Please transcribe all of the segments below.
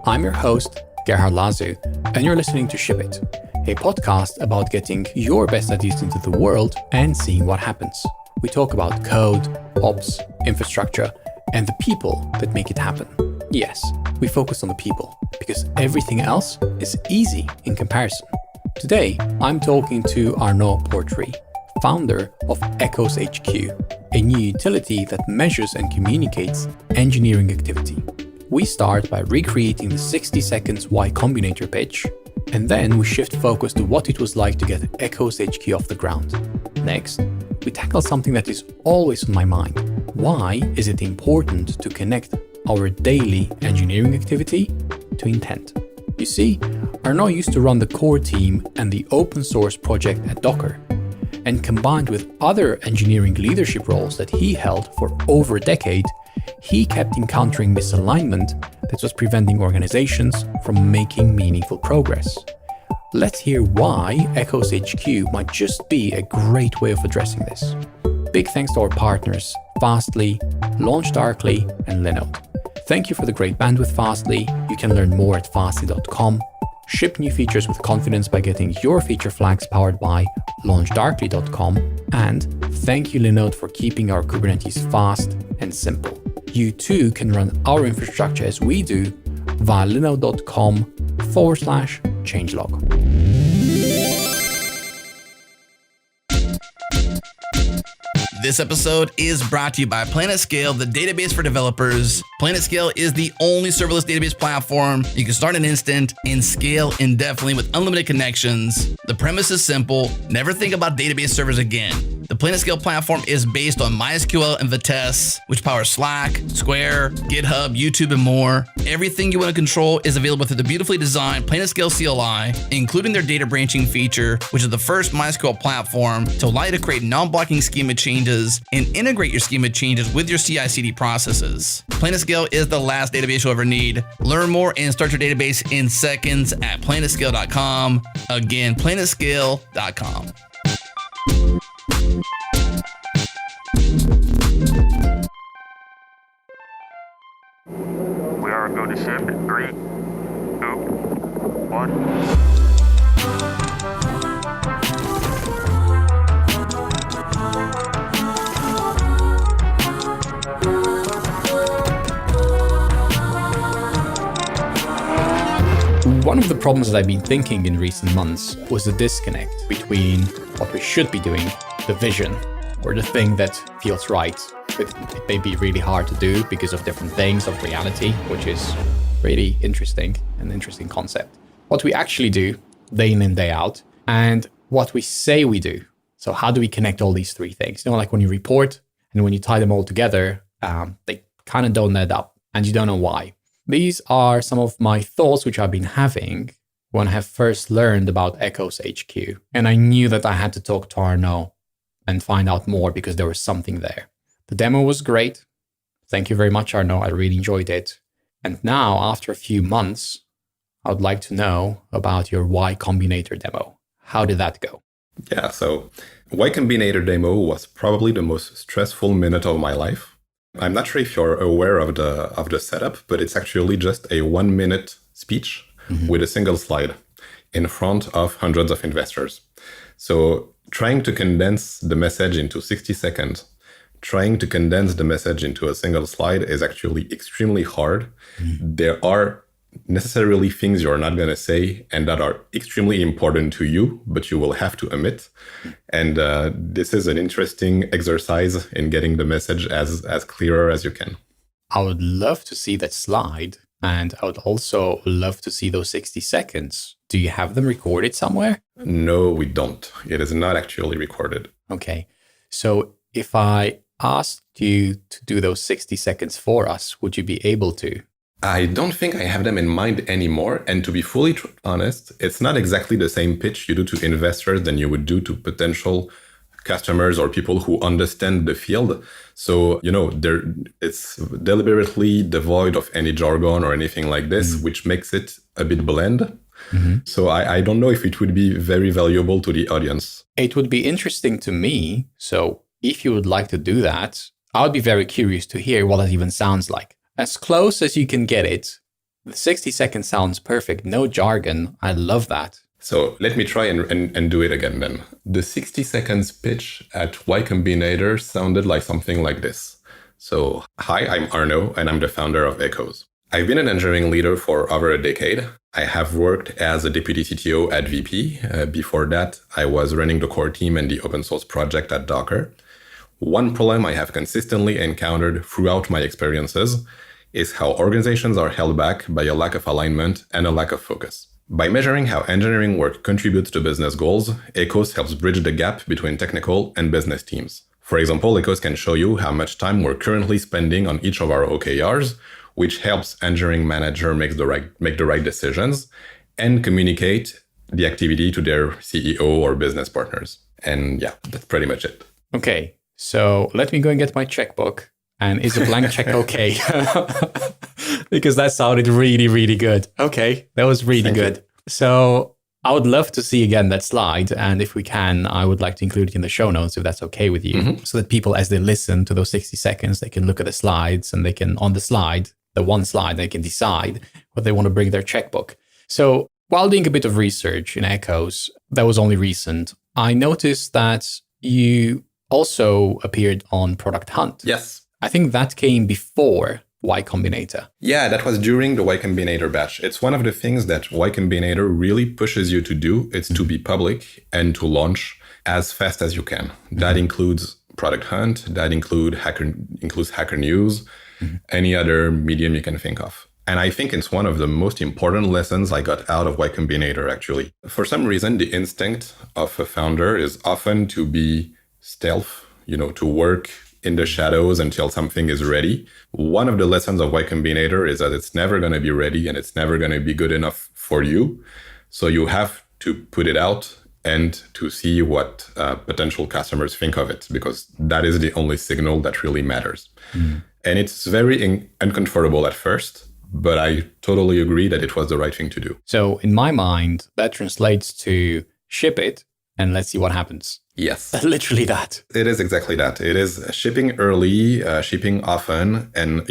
I'm your host, Gerhard, and you're listening to Ship It, a podcast about getting your best ideas into the world and seeing what happens. We talk about code, ops, infrastructure, and the people that make it happen. Yes, we focus on the people because everything else is easy in comparison. Today, I'm talking to Arnaud Porterie, founder of EchoesHQ, a new utility that measures and communicates engineering activity. We start by recreating the 60 seconds Y Combinator pitch, and then we shift focus to what it was like to get EchoesHQ off the ground. Next, we tackle something that is always on my mind. Why is it important to connect our daily engineering activity to intent? You see, Arnaud used to run the core team and the open source project at Docker, and combined with other engineering leadership roles that he held for over a decade, he kept encountering misalignment that was preventing organizations from making meaningful progress. Let's hear why EchoesHQ might just be a great way of addressing this. Big thanks to our partners, Fastly, LaunchDarkly, and Linode. Thank you for the great bandwidth, Fastly. You can learn more at fastly.com. Ship new features with confidence by getting your feature flags powered by launchdarkly.com. And thank you, Linode, for keeping our Kubernetes fast and simple. You too can run our infrastructure as we do via linode.com/changelog. This episode is brought to you by PlanetScale, the database for developers. PlanetScale is the only serverless database platform. You can start an instant and scale indefinitely with unlimited connections. The premise is simple. Never think about database servers again. The PlanetScale platform is based on MySQL and Vitess, which powers Slack, Square, GitHub, YouTube, and more. Everything you want to control is available through the beautifully designed PlanetScale CLI, including their data branching feature, which is the first MySQL platform to allow you to create non-blocking schema changes and integrate your schema changes with your CI/CD processes. PlanetScale is the last database you'll ever need. Learn more and start your database in seconds at planetscale.com. Again, planetscale.com. We are going to ship in 3, 2, 1. One of the problems that I've been thinking in recent months was the disconnect between what we should be doing, the vision, or the thing that feels right. It may be really hard to do because of different things of reality, which is really interesting, an interesting concept. What we actually do day in and day out, and what we say we do. So how do we connect all these three things? You know, like when you report and when you tie them all together, they kind of don't add up and you don't know why. These are some of my thoughts which I've been having when I have first learned about EchoesHQ. And I knew that I had to talk to Arnaud and find out more because there was something there. The demo was great. Thank you very much, Arnaud. I really enjoyed it. And now, after a few months, I would like to know about your Y Combinator demo. How did that go? Yeah, so Y Combinator demo was probably the most stressful minute of my life. I'm not sure if you're aware of the setup, but it's actually just a 1-minute speech with a single slide in front of hundreds of investors. So trying to condense the message into 60 seconds, trying to condense the message into a single slide is actually extremely hard. There are necessarily things you're not going to say and that are extremely important to you, but you will have to omit. And this is an interesting exercise in getting the message as clearer as you can. I would love to see that slide, and I would also love to see those 60 seconds. Do you have them recorded somewhere? No, we don't. It is not actually recorded. Okay. So if I asked you to do those 60 seconds for us, would you be able to? I don't think I have them in mind anymore. And to be fully honest, it's not exactly the same pitch you do to investors than you would do to potential customers or people who understand the field. So, it's deliberately devoid of any jargon or anything like this, which makes it a bit bland. So I don't know if it would be very valuable to the audience. It would be interesting to me. So if you would like to do that, I would be very curious to hear what that even sounds like. As close as you can get it, The 60 seconds sounds perfect. No jargon. I love that. So let me try and do it again then. The 60 seconds pitch at Y Combinator sounded like something like this. So, hi, I'm Arnaud, and I'm the founder of Echoes. I've been an engineering leader for over a decade. I have worked as a deputy CTO at VP. Before that, I was running the core team and the open source project at Docker. One problem I have consistently encountered throughout my experiences is how organizations are held back by a lack of alignment and a lack of focus. By measuring how engineering work contributes to business goals, Echoes helps bridge the gap between technical and business teams. For example, Echoes can show you how much time we're currently spending on each of our OKRs, which helps engineering manager make the right decisions and communicate the activity to their CEO or business partners. And yeah, that's pretty much it. Okay, so let me go and get my checkbook. And is a blank check okay? Because that sounded really, really good. Okay, that was really good. So I would love to see again that slide. And if we can, I would like to include it in the show notes if that's okay with you. So that people, as they listen to those 60 seconds, they can look at the slides and they can, on the slide, the one slide, they can decide what they want to bring their checkbook. So while doing a bit of research in Echoes, that was only recent, I noticed that you also appeared on Product Hunt. Yes. I think that came before Y Combinator. Yeah, that was during the Y Combinator batch. It's one of the things that Y Combinator really pushes you to do. It's to be public and to launch as fast as you can. That includes Product Hunt. That includes Hacker News, any other medium you can think of. And I think it's one of the most important lessons I got out of Y Combinator, actually. For some reason, the instinct of a founder is often to be stealth, to work in the shadows until something is ready. One of the lessons of Y Combinator is that it's never going to be ready and it's never going to be good enough for you. So you have to put it out and to see what potential customers think of it, because that is the only signal that really matters. And it's very uncomfortable at first, but I totally agree that it was the right thing to do. So in my mind, that translates to ship it and let's see what happens. Yes. Literally that. It is exactly that. It is shipping early, shipping often. And,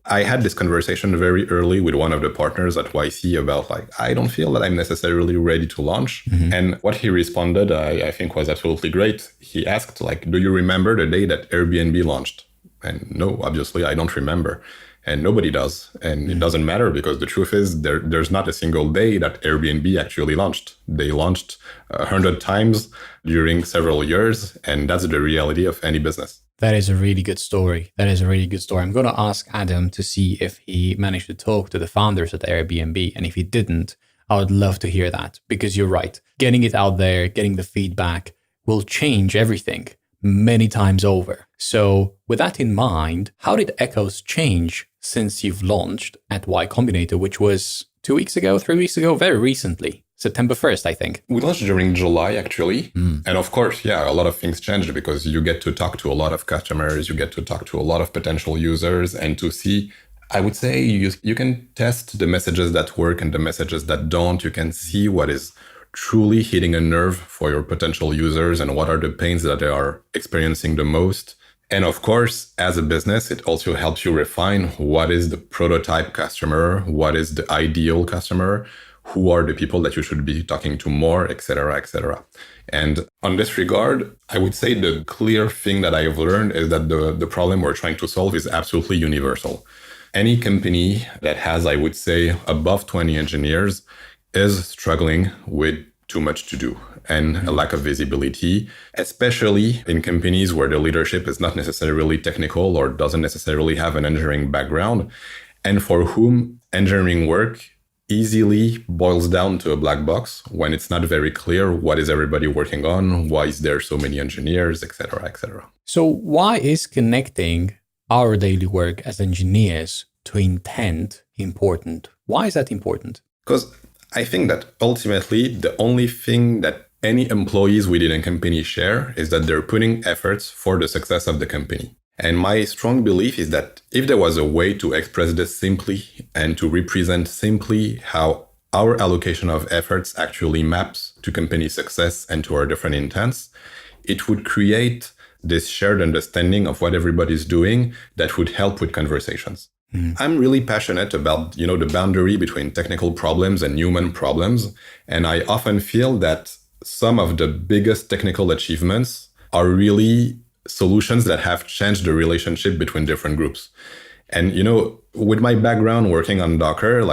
I had this conversation very early with one of the partners at YC about I don't feel that I'm necessarily ready to launch. And what he responded, I think was absolutely great. He asked, do you remember the day that Airbnb launched? And no, obviously I don't remember. And nobody does. And it doesn't matter, because the truth is there's not a single day that Airbnb actually launched. They launched 100 times during several years. And that's the reality of any business. That is a really good story. I'm going to ask Adam to see if he managed to talk to the founders at Airbnb. And if he didn't, I would love to hear that, because you're right. Getting it out there, getting the feedback will change everything many times over. So with that in mind, how did Echoes change since you've launched at Y Combinator, which was 2 weeks ago, 3 weeks ago, very recently, September 1st, I think? We launched during July, actually. And of course, a lot of things changed, because you get to talk to a lot of customers, you get to talk to a lot of potential users, and to see, I would say you can test the messages that work and the messages that don't. You can see what is truly hitting a nerve for your potential users and what are the pains that they are experiencing the most. And of course, as a business, it also helps you refine what is the prototype customer, what is the ideal customer, who are the people that you should be talking to more, et cetera, et cetera. And on this regard, I would say the clear thing that I have learned is that the problem we're trying to solve is absolutely universal. Any company that has, I would say, above 20 engineers is struggling with too much to do and a lack of visibility, especially in companies where the leadership is not necessarily technical or doesn't necessarily have an engineering background, and for whom engineering work easily boils down to a black box when it's not very clear what is everybody working on, why is there so many engineers, et cetera, et cetera. So why is connecting our daily work as engineers to intent important? Why is that important? Because I think that ultimately the only thing that any employees within a company share is that they're putting efforts for the success of the company. And my strong belief is that if there was a way to express this simply and to represent simply how our allocation of efforts actually maps to company success and to our different intents, it would create this shared understanding of what everybody's doing that would help with conversations. I'm really passionate about, the boundary between technical problems and human problems. And I often feel that some of the biggest technical achievements are really solutions that have changed the relationship between different groups. And, with my background working on Docker,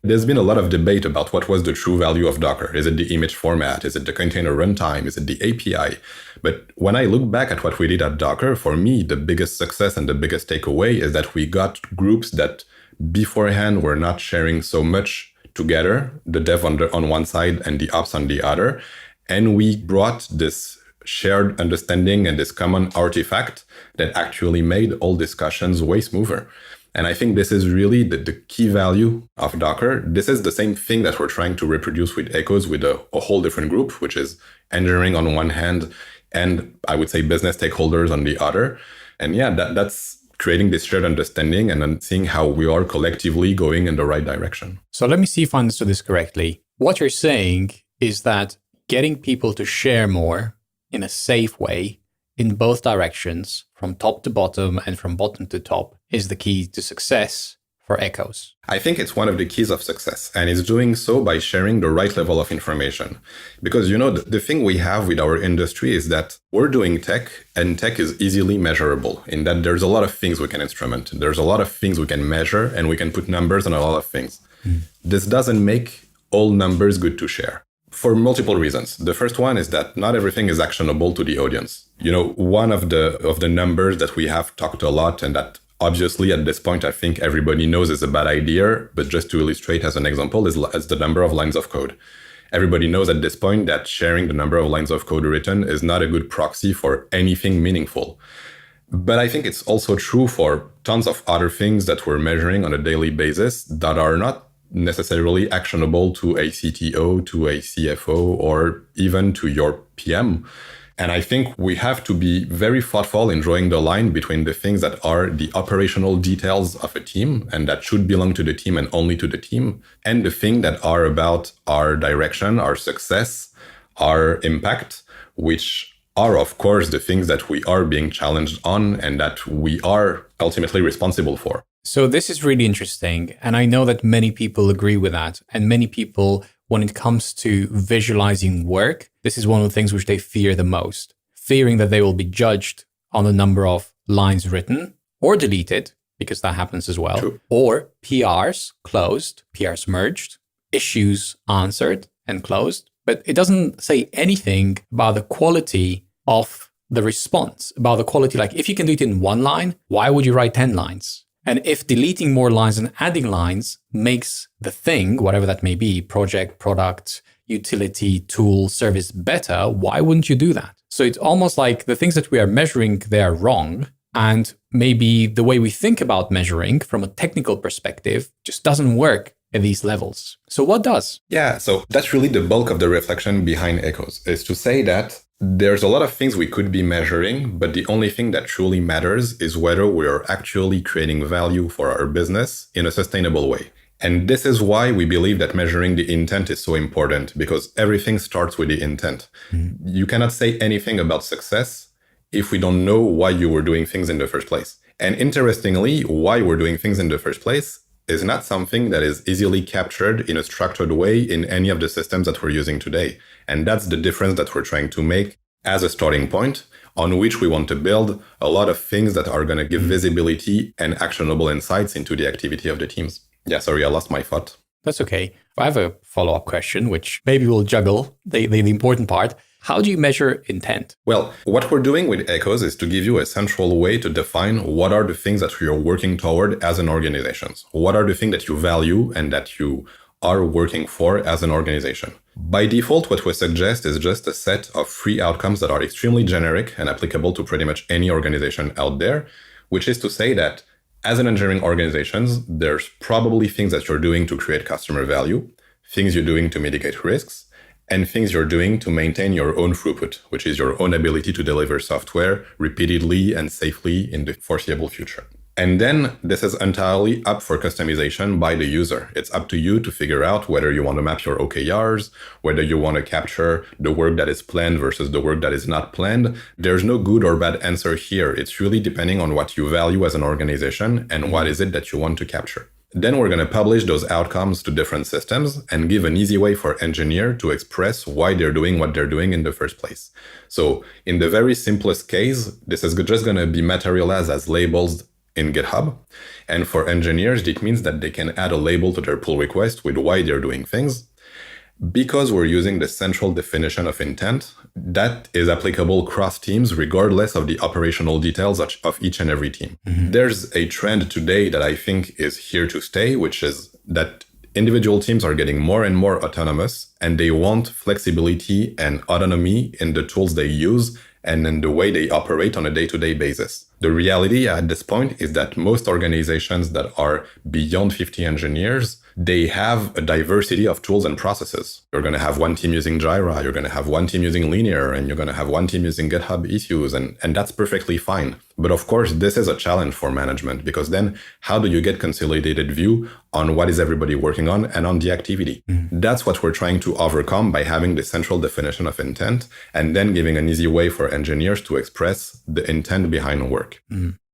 there's been a lot of debate about what was the true value of Docker. Is it the image format? Is it the container runtime? Is it the API? But when I look back at what we did at Docker, for me, the biggest success and the biggest takeaway is that we got groups that beforehand were not sharing so much together, the dev on one side and the ops on the other. And we brought this shared understanding and this common artifact that actually made all discussions way smoother. And I think this is really the key value of Docker. This is the same thing that we're trying to reproduce with Echoes with a whole different group, which is engineering on one hand and I would say business stakeholders on the other. And yeah, that's creating this shared understanding and then seeing how we are collectively going in the right direction. So let me see if I understood this correctly. What you're saying is that getting people to share more in a safe way in both directions, from top to bottom and from bottom to top, is the key to success for Echoes. I think it's one of the keys of success, and it's doing so by sharing the right level of information. Because, the thing we have with our industry is that we're doing tech, and tech is easily measurable in that there's a lot of things we can instrument. There's a lot of things we can measure, and we can put numbers on a lot of things. This doesn't make all numbers good to share. For multiple reasons. The first one is that not everything is actionable to the audience. One of the numbers that we have talked a lot and that obviously at this point I think everybody knows is a bad idea, but just to illustrate as an example is the number of lines of code. Everybody knows at this point that sharing the number of lines of code written is not a good proxy for anything meaningful. But I think it's also true for tons of other things that we're measuring on a daily basis that are not necessarily actionable to a CTO, to a CFO, or even to your PM. And I think we have to be very thoughtful in drawing the line between the things that are the operational details of a team and that should belong to the team and only to the team, and the things that are about our direction, our success, our impact, which are, of course, the things that we are being challenged on and that we are ultimately responsible for. So this is really interesting. And I know that many people agree with that. And many people, when it comes to visualizing work, this is one of the things which they fear the most, fearing that they will be judged on the number of lines written or deleted, because that happens as well, True. Or PRs closed, PRs merged, issues answered and closed. But it doesn't say anything about the quality of the response, about the quality. Like if you can do it in one line, why would you write 10 lines? And if deleting more lines and adding lines makes the thing, whatever that may be, project, product, utility, tool, service better, why wouldn't you do that? So it's almost like the things that we are measuring, they are wrong. And maybe the way we think about measuring from a technical perspective just doesn't work at these levels. So what does? Yeah, so that's really the bulk of the reflection behind Echoes, is to say that there's a lot of things we could be measuring, but the only thing that truly matters is whether we're actually creating value for our business in a sustainable way. And this is why we believe that measuring the intent is so important, because everything starts with the intent. You cannot say anything about success if we don't know why you were doing things in the first place. And interestingly, why we're doing things in the first place is not something that is easily captured in a structured way in any of the systems that we're using today. And that's the difference that we're trying to make as a starting point on which we want to build a lot of things that are going to give visibility and actionable insights into the activity of the teams. Yeah, sorry, I lost my thought. That's okay. I have a follow-up question, which maybe we'll juggle the important part. How do you measure intent? Well, what we're doing with Echoes is to give you a central way to define what are the things that you're working toward as an organization. What are the things that you value and that you are working for as an organization. By default, what we suggest is just a set of 3 outcomes that are extremely generic and applicable to pretty much any organization out there, which is to say that as an engineering organization, there's probably things that you're doing to create customer value, things you're doing to mitigate risks, and things you're doing to maintain your own throughput, which is your own ability to deliver software repeatedly and safely in the foreseeable future. And then this is entirely up for customization by the user. It's up to you to figure out whether you want to map your OKRs, whether you want to capture the work that is planned versus the work that is not planned. There's no good or bad answer here. It's really depending on what you value as an organization and what is it that you want to capture. Then we're going to publish those outcomes to different systems and give an easy way for engineer to express why they're doing what they're doing in the first place. So in the very simplest case, this is just going to be materialized as labels in GitHub. And for engineers, it means that they can add a label to their pull request with why they're doing things. Because we're using the central definition of intent, that is applicable cross teams regardless of the operational details of each and every team. There's a trend today that I think is here to stay, which is that individual teams are getting more and more autonomous, and they want flexibility and autonomy in the tools they use and in the way they operate on a day-to-day basis. The reality at this point is that most organizations that are beyond 50 engineers, they have a diversity of tools and processes. You're going to have one team using Jira, you're going to have one team using Linear, and you're going to have one team using GitHub issues, and that's perfectly fine. But of course, this is a challenge for management, because then how do you get consolidated view on what is everybody working on and on the activity? That's what we're trying to overcome by having the central definition of intent and then giving an easy way for engineers to express the intent behind work.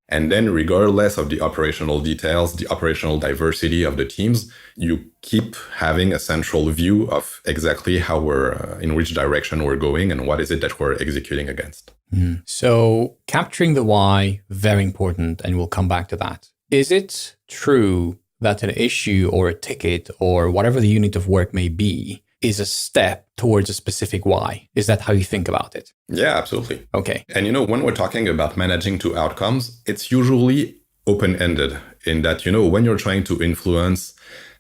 And then regardless of the operational details, the operational diversity of the teams, you keep having a central view of exactly how we're, in which direction we're going and what is it that we're executing against. So capturing the why, very important, and we'll come back to that. Is it true that an issue or a ticket or whatever the unit of work may be is a step towards a specific why? Is that how you think about it? Yeah, absolutely. Okay. And when we're talking about managing two outcomes, it's usually open-ended in that, when you're trying to influence,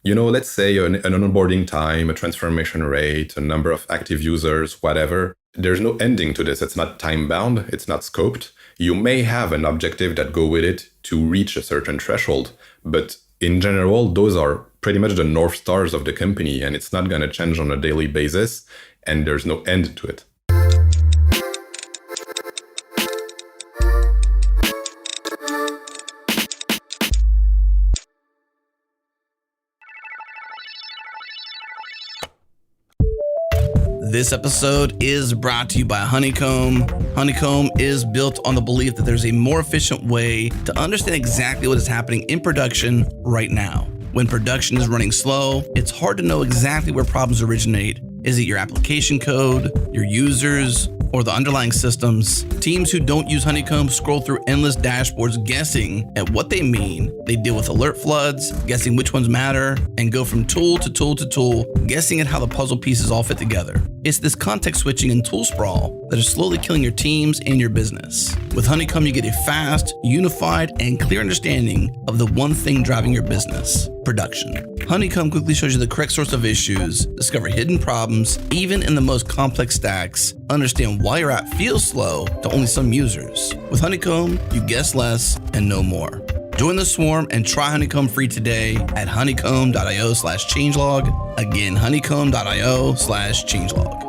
let's say an onboarding time, a transformation rate, a number of active users, whatever, there's no ending to this. It's not time-bound. It's not scoped. You may have an objective that go with it to reach a certain threshold, but in general, those are pretty much the North Stars of the company, and it's not going to change on a daily basis, and there's no end to it. This episode is brought to you by Honeycomb. Honeycomb is built on the belief that there's a more efficient way to understand exactly what is happening in production right now. When production is running slow, it's hard to know exactly where problems originate. Is it your application code, your users, or the underlying systems? Teams who don't use Honeycomb scroll through endless dashboards guessing at what they mean. They deal with alert floods, guessing which ones matter, and go from tool to tool to tool, guessing at how the puzzle pieces all fit together. It's this context switching and tool sprawl that is slowly killing your teams and your business. With Honeycomb, you get a fast, unified, and clear understanding of the one thing driving your business: production. Honeycomb quickly shows you the correct source of issues, discover hidden problems, even in the most complex stacks, understand why your app feels slow to only some users. With Honeycomb, you guess less and know more. Join the swarm and try Honeycomb free today at honeycomb.io/changelog. Again, honeycomb.io/changelog.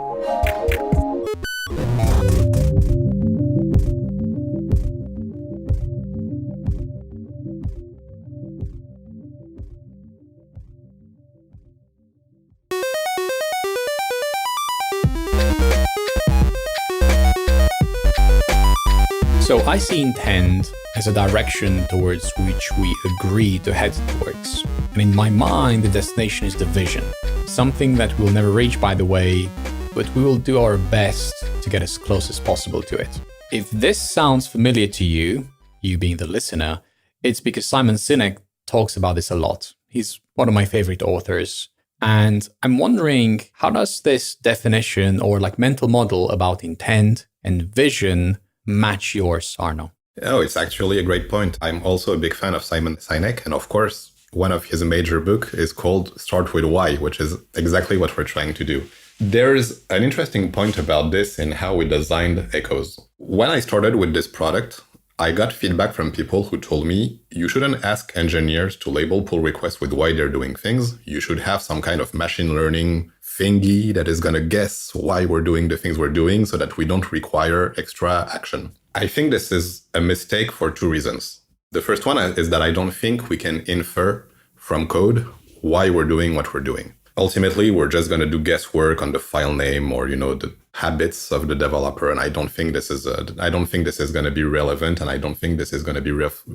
So I see intent as a direction towards which we agree to head towards. And in my mind, the destination is the vision. Something that we'll never reach, by the way, but we will do our best to get as close as possible to it. If this sounds familiar to you, you being the listener, it's because Simon Sinek talks about this a lot. He's one of my favorite authors. And I'm wondering, how does this definition or mental model about intent and vision match yours, Arnaud? Oh, it's actually a great point. I'm also a big fan of Simon Sinek. And of course, one of his major books is called Start With Why, which is exactly what we're trying to do. There's an interesting point about this in how we designed Echoes. When I started with this product, I got feedback from people who told me, you shouldn't ask engineers to label pull requests with why they're doing things. You should have some kind of machine learning thingy that is going to guess why we're doing the things we're doing so that we don't require extra action. I think this is a mistake for two reasons. The first one is that I don't think we can infer from code why we're doing what we're doing. Ultimately, we're just going to do guesswork on the file name or, the habits of the developer. And I don't think this is going to be relevant. And I don't think this is going to be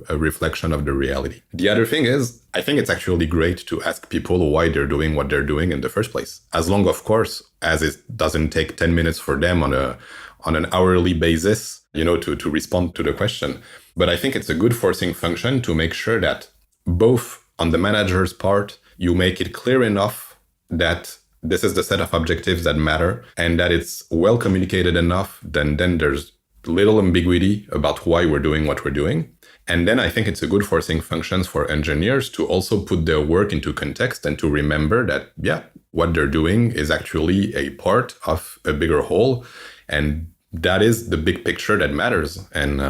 a reflection of the reality. The other thing is, I think it's actually great to ask people why they're doing what they're doing in the first place. As long, of course, as it doesn't take 10 minutes for them on an hourly basis, to respond to the question. But I think it's a good forcing function to make sure that both on the manager's part, you make it clear enough that this is the set of objectives that matter and that it's well communicated enough, then there's little ambiguity about why we're doing what we're doing. And then I think it's a good forcing function for engineers to also put their work into context and to remember that, what they're doing is actually a part of a bigger whole. And that is the big picture that matters. And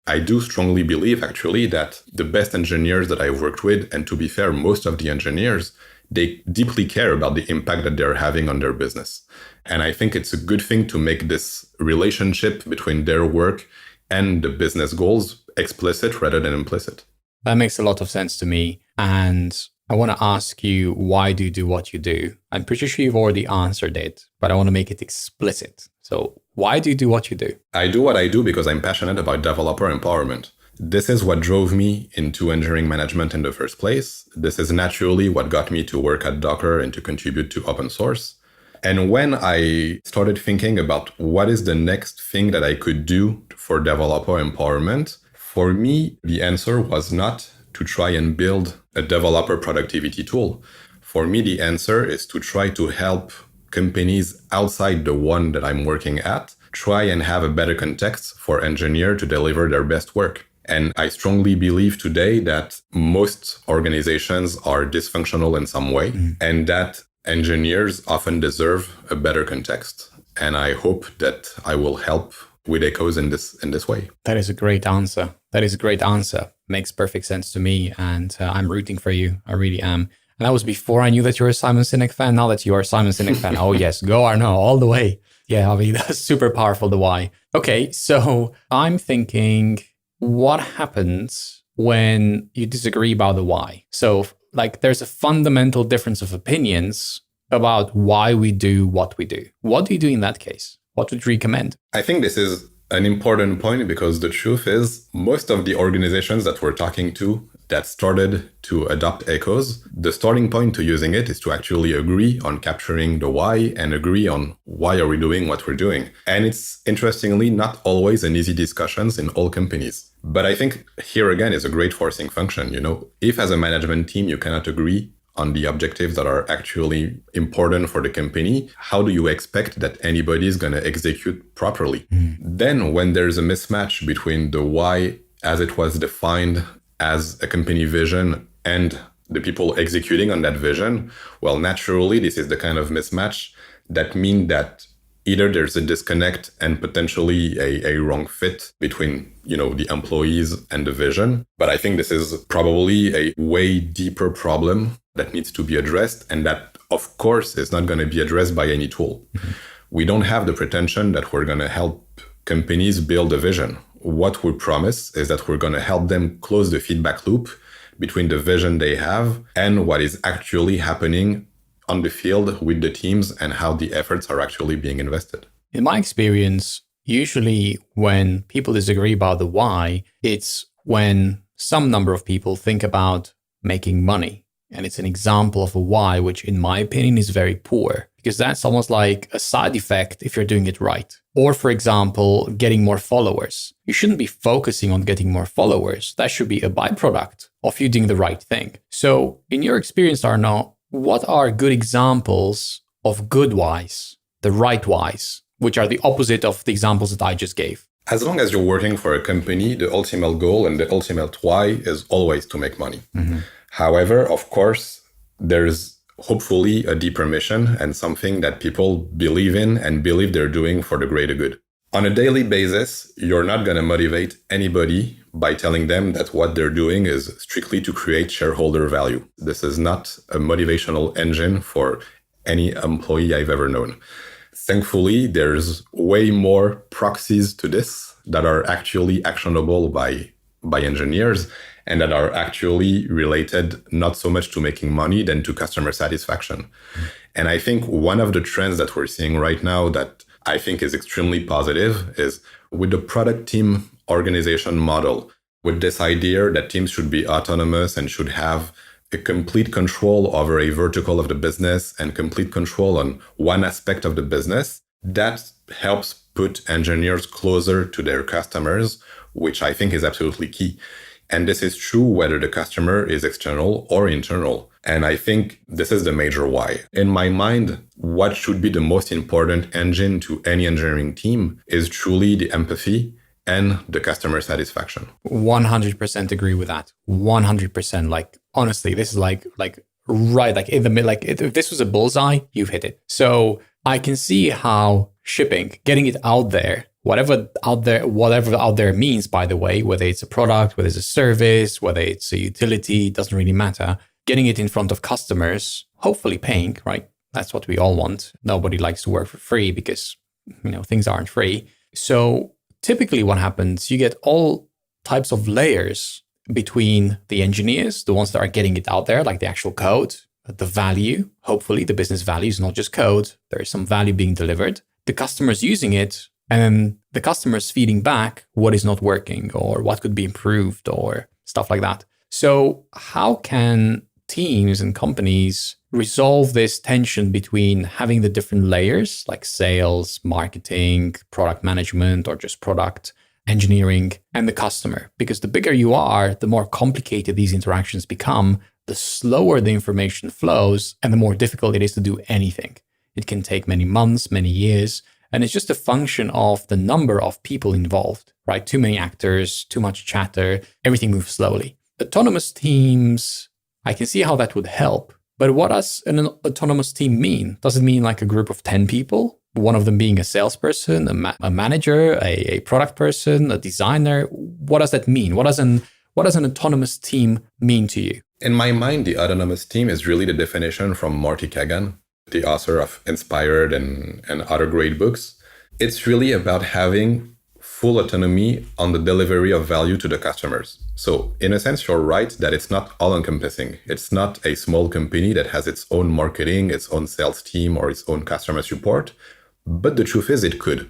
I do strongly believe actually that the best engineers that I've worked with, and to be fair, most of the engineers, they deeply care about the impact that they're having on their business. And I think it's a good thing to make this relationship between their work and the business goals explicit rather than implicit. That makes a lot of sense to me. And I want to ask you, why do you do what you do? I'm pretty sure you've already answered it, but I want to make it explicit. So why do you do what you do? I do what I do because I'm passionate about developer empowerment. This is what drove me into engineering management in the first place. This is naturally what got me to work at Docker and to contribute to open source. And when I started thinking about what is the next thing that I could do for developer empowerment, for me, the answer was not to try and build a developer productivity tool. For me, the answer is to try to help companies outside the one that I'm working at try and have a better context for engineers to deliver their best work. And I strongly believe today that most organizations are dysfunctional in some way, and that engineers often deserve a better context. And I hope that I will help with Echoes in this way. That is a great answer. Makes perfect sense to me. And I'm rooting for you. I really am. And that was before I knew that you're a Simon Sinek fan. Now that you are a Simon Sinek fan, oh yes, go Arnaud, all the way. Yeah, I mean, that's super powerful, the why. Okay, so I'm thinking, what happens when you disagree about the why? So there's a fundamental difference of opinions about why we do what we do. What do you do in that case? What would you recommend? I think this is an important point because the truth is most of the organizations that we're talking to that started to adopt Echoes, the starting point to using it is to actually agree on capturing the why and agree on why are we doing what we're doing. And it's interestingly not always an easy discussions in all companies. But I think here again is a great forcing function. If as a management team you cannot agree on the objectives that are actually important for the company, how do you expect that anybody is going to execute properly? Then when there's a mismatch between the why as it was defined as a company vision and the people executing on that vision, well, naturally, this is the kind of mismatch that means that either there's a disconnect and potentially a wrong fit between, the employees and the vision. But I think this is probably a way deeper problem that needs to be addressed. And that, of course, is not going to be addressed by any tool. We don't have the pretension that we're going to help companies build a vision. What we promise is that we're going to help them close the feedback loop between the vision they have and what is actually happening on the field with the teams and how the efforts are actually being invested. In my experience, usually when people disagree about the why, it's when some number of people think about making money. And it's an example of a why, which in my opinion is very poor, because that's almost like a side effect if you're doing it right. Or for example, getting more followers. You shouldn't be focusing on getting more followers. That should be a byproduct of you doing the right thing. So in your experience, Arnaud, what are good examples of good whys, the right whys, which are the opposite of the examples that I just gave? As long as you're working for a company, the ultimate goal and the ultimate why is always to make money. However, of course, there's hopefully a deeper mission and something that people believe in and believe they're doing for the greater good. On a daily basis, you're not going to motivate anybody by telling them that what they're doing is strictly to create shareholder value. This is not a motivational engine for any employee I've ever known. Thankfully, there's way more proxies to this that are actually actionable by engineers. and that are actually related not so much to making money than to customer satisfaction. And I think one of the trends that we're seeing right now that I think is extremely positive is with the product team organization model, with this idea that teams should be autonomous and should have a complete control over a vertical of the business and complete control on one aspect of the business, that helps put engineers closer to their customers, which I think is absolutely key. And this is true whether the customer is external or internal. And I think this is the major why. In my mind, what should be the most important engine to any engineering team is truly the empathy and the customer satisfaction. 100% agree with that. 100%. Like, honestly, this is like right, like in the middle, like if this was a bullseye, you've hit it. So I can see how shipping, getting it out there, whatever out there means, by the way, whether it's a product, whether it's a service, whether it's a utility, it doesn't really matter. Getting it in front of customers, hopefully paying, right? That's what we all want. Nobody likes to work for free because, things aren't free. So typically what happens, you get all types of layers between the engineers, the ones that are getting it out there, like the actual code, the value, hopefully the business value is not just code. There is some value being delivered. The customers using it, and then the customers feeding back what is not working or what could be improved or stuff like that. So how can teams and companies resolve this tension between having the different layers like sales, marketing, product management, or just product engineering and the customer? Because the bigger you are, the more complicated these interactions become, the slower the information flows, and the more difficult it is to do anything. It can take many months, many years, and it's just a function of the number of people involved, right? Too many actors, too much chatter, everything moves slowly. Autonomous teams, I can see how that would help. But what does an autonomous team mean? Does it mean like a group of 10 people? One of them being a salesperson, a manager, a product person, a designer? What does that mean? What does an autonomous team mean to you? In my mind, the autonomous team is really the definition from Marty Kagan, the author of Inspired and other great books. It's really about having full autonomy on the delivery of value to the customers. So in a sense, you're right that it's not all-encompassing. It's not a small company that has its own marketing, its own sales team, or its own customer support. But the truth is it could.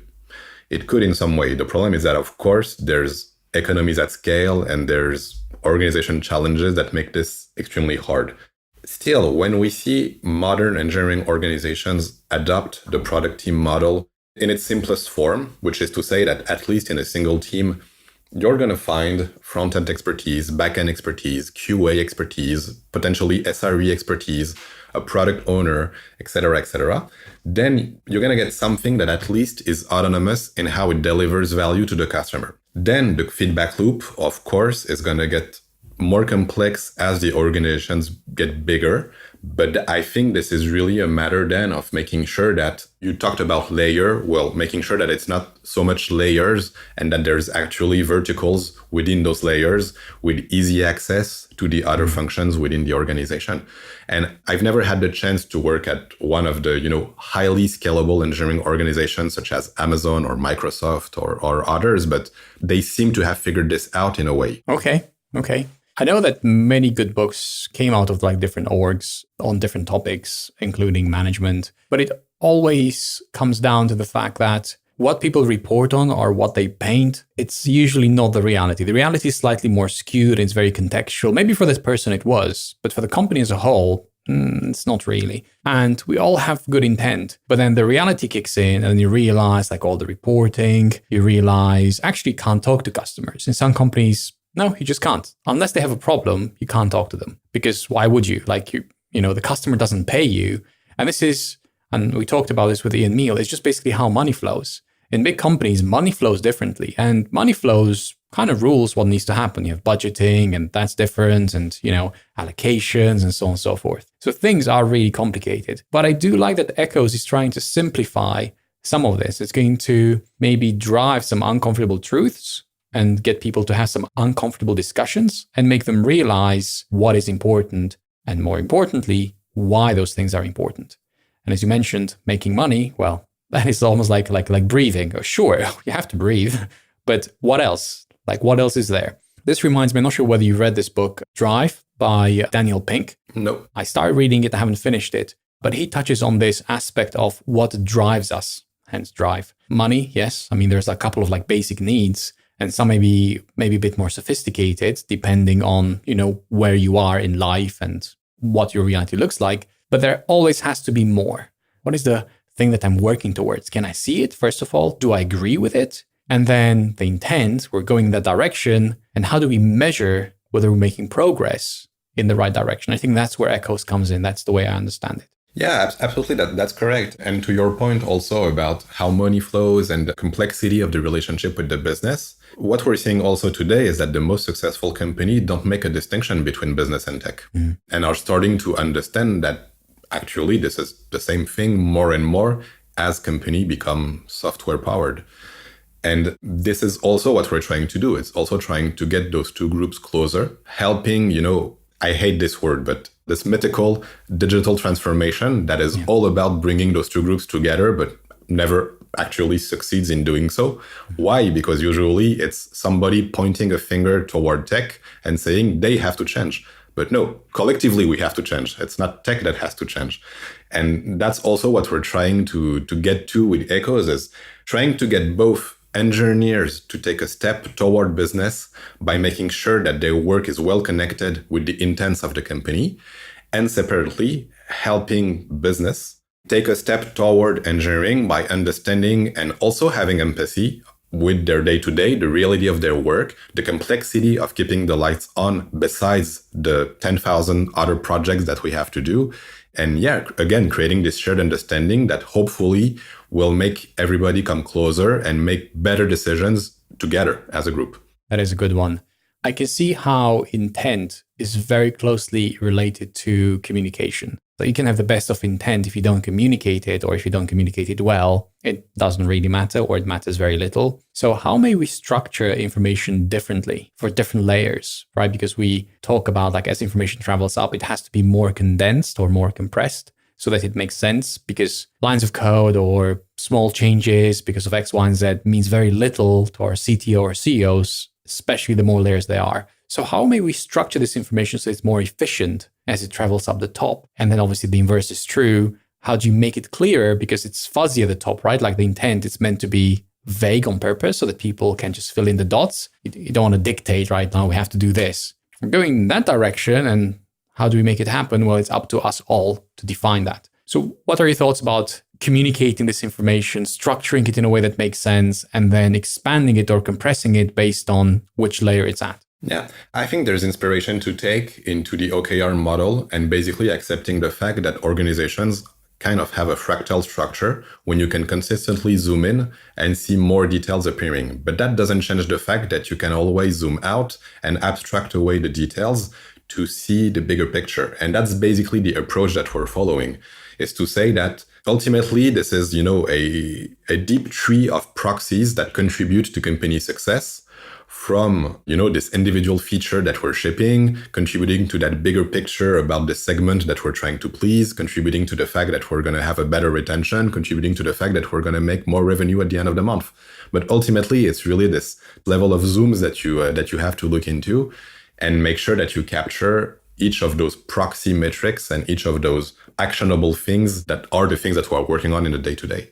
It could in some way. The problem is that, of course, there's economies at scale and there's organization challenges that make this extremely hard. Still, when we see modern engineering organizations adopt the product team model in its simplest form, which is to say that at least in a single team, you're going to find front-end expertise, back-end expertise, QA expertise, potentially SRE expertise, a product owner, etc., then you're going to get something that at least is autonomous in how it delivers value to the customer. Then the feedback loop, of course, is going to get more complex as the organizations get bigger. But I think this is really a matter then of making sure that you talked about making sure that it's not so much layers and that there's actually verticals within those layers with easy access to the other functions within the organization. And I've never had the chance to work at one of the, highly scalable engineering organizations such as Amazon or Microsoft or others, but they seem to have figured this out in a way. Okay. I know that many good books came out of like different orgs on different topics, including management, but it always comes down to the fact that what people report on or what they paint, it's usually not the reality. The reality is slightly more skewed. It's very contextual. Maybe for this person it was, but for the company as a whole, it's not really. And we all have good intent, but then the reality kicks in and you realize like all the reporting, you realize actually you can't talk to customers. In some companies, no, you just can't. Unless they have a problem, you can't talk to them. Because why would you? Like, the customer doesn't pay you. And we talked about this with Ian Meal, it's just basically how money flows. In big companies, money flows differently. And money flows kind of rules what needs to happen. You have budgeting, and that's different, and, allocations, and so on and so forth. So things are really complicated. But I do like that Echoes is trying to simplify some of this. It's going to maybe drive some uncomfortable truths and get people to have some uncomfortable discussions and make them realize what is important and, more importantly, why those things are important. And as you mentioned, making money, well, that is almost like breathing. Oh, sure, you have to breathe, but what else? Like, what else is there? This reminds me, I'm not sure whether you read this book, Drive by Daniel Pink. No. I started reading it, I haven't finished it, but he touches on this aspect of what drives us, hence drive. Money, yes. I mean, there's a couple of like basic needs, and some maybe a bit more sophisticated, depending on, where you are in life and what your reality looks like. But there always has to be more. What is the thing that I'm working towards? Can I see it, first of all? Do I agree with it? And then the intent, we're going in that direction. And how do we measure whether we're making progress in the right direction? I think that's where Echoes comes in. That's the way I understand it. Yeah, absolutely. That's correct. And to your point also about how money flows and the complexity of the relationship with the business, what we're seeing also today is that the most successful companies don't make a distinction between business and tech and are starting to understand that actually this is the same thing more and more as companies become software powered. And this is also what we're trying to do. It's also trying to get those two groups closer, helping, I hate this word, but this mythical digital transformation that is all about bringing those two groups together, but never actually succeeds in doing so. Why? Because usually it's somebody pointing a finger toward tech and saying they have to change. But no, collectively we have to change. It's not tech that has to change. And that's also what we're trying to get to with Echoes, is trying to get both engineers to take a step toward business by making sure that their work is well connected with the intents of the company, and separately helping business take a step toward engineering by understanding and also having empathy with their day-to-day, the reality of their work, the complexity of keeping the lights on besides the 10,000 other projects that we have to do. And again, creating this shared understanding that hopefully will make everybody come closer and make better decisions together as a group. That is a good one. I can see how intent is very closely related to communication. So you can have the best of intent if you don't communicate it, or if you don't communicate it well, it doesn't really matter, or it matters very little. So how may we structure information differently for different layers, right? Because we talk about like as information travels up, it has to be more condensed or more compressed so that it makes sense, because lines of code or small changes because of X, Y, and Z means very little to our CTO or CEOs, especially the more layers they are. So how may we structure this information so it's more efficient as it travels up the top? And then obviously the inverse is true. How do you make it clearer? Because it's fuzzy at the top, right? Like the intent, it's meant to be vague on purpose so that people can just fill in the dots. You don't want to dictate, right? Now we have to do this. We're going in that direction, and how do we make it happen? Well, it's up to us all to define that. So what are your thoughts about communicating this information, structuring it in a way that makes sense, and then expanding it or compressing it based on which layer it's at? Yeah, I think there's inspiration to take into the OKR model and basically accepting the fact that organizations kind of have a fractal structure when you can consistently zoom in and see more details appearing. But that doesn't change the fact that you can always zoom out and abstract away the details to see the bigger picture. And that's basically the approach that we're following, is to say that ultimately this is, a deep tree of proxies that contribute to company success, from, this individual feature that we're shipping, contributing to that bigger picture about the segment that we're trying to please, contributing to the fact that we're going to have a better retention, contributing to the fact that we're going to make more revenue at the end of the month. But ultimately, it's really this level of zooms that you have to look into and make sure that you capture each of those proxy metrics and each of those actionable things that are the things that we're working on in the day-to-day.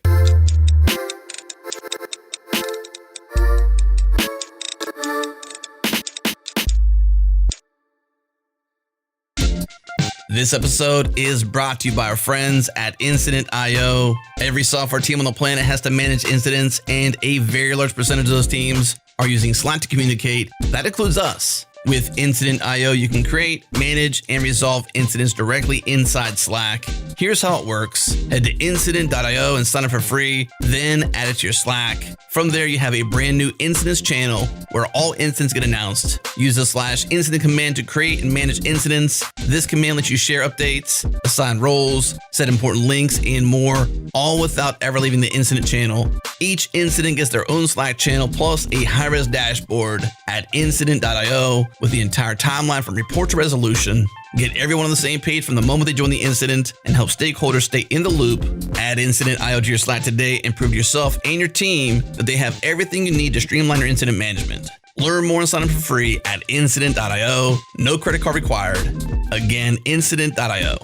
This episode is brought to you by our friends at Incident.io. Every software team on the planet has to manage incidents, and a very large percentage of those teams are using Slack to communicate. That includes us. With Incident.io, you can create, manage, and resolve incidents directly inside Slack. Here's how it works. Head to Incident.io and sign up for free, then add it to your Slack. From there, you have a brand new incidents channel where all incidents get announced. Use the /incident command to create and manage incidents. This command lets you share updates, assign roles, set important links, and more, all without ever leaving the incident channel. Each incident gets their own Slack channel plus a high-res dashboard at Incident.io with the entire timeline from report to resolution. Get everyone on the same page from the moment they join the incident and help stakeholders stay in the loop. Add Incident.io to your Slack today and prove to yourself and your team that they have everything you need to streamline your incident management. Learn more and sign up for free at incident.io. No credit card required. Again, incident.io.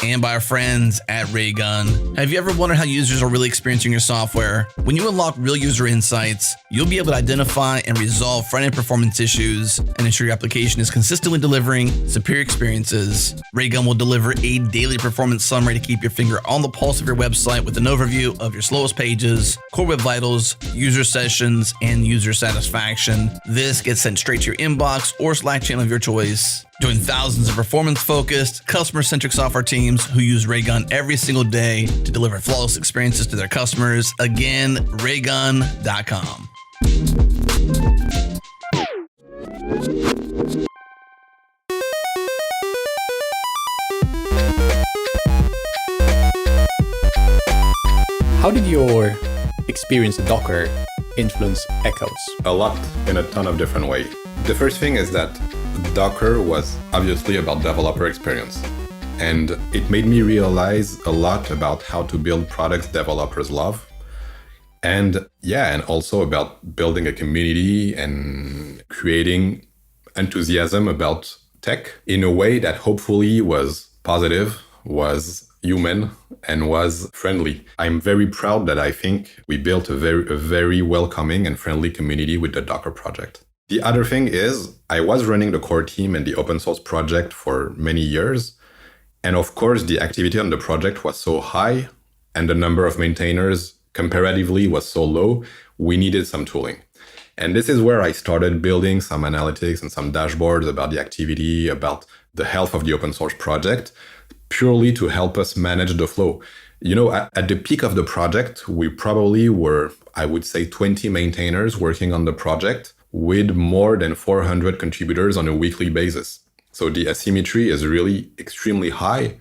And by our friends at Raygun. Have you ever wondered how users are really experiencing your software? When you unlock real user insights, you'll be able to identify and resolve front-end performance issues and ensure your application is consistently delivering superior experiences. Raygun will deliver a daily performance summary to keep your finger on the pulse of your website with an overview of your slowest pages, core web vitals, user sessions, and user satisfaction. This gets sent straight to your inbox or Slack channel of your choice. Join thousands of performance-focused, customer-centric software teams who use Raygun every single day to deliver flawless experiences to their customers. Again, raygun.com. How did your experience with Docker influence Echoes? A lot, in a ton of different ways. The first thing is that Docker was obviously about developer experience. And it made me realize a lot about how to build products developers love. And also about building a community and creating enthusiasm about tech in a way that hopefully was positive, was human, and was friendly. I'm very proud that I think we built a very welcoming and friendly community with the Docker project. The other thing is I was running the core team and the open source project for many years. And of course, the activity on the project was so high and the number of maintainers comparatively was so low, we needed some tooling. And this is where I started building some analytics and some dashboards about the activity, about the health of the open source project, purely to help us manage the flow. You know, at the peak of the project, we probably were, I would say, 20 maintainers working on the project with more than 400 contributors on a weekly basis. So the asymmetry is really extremely high.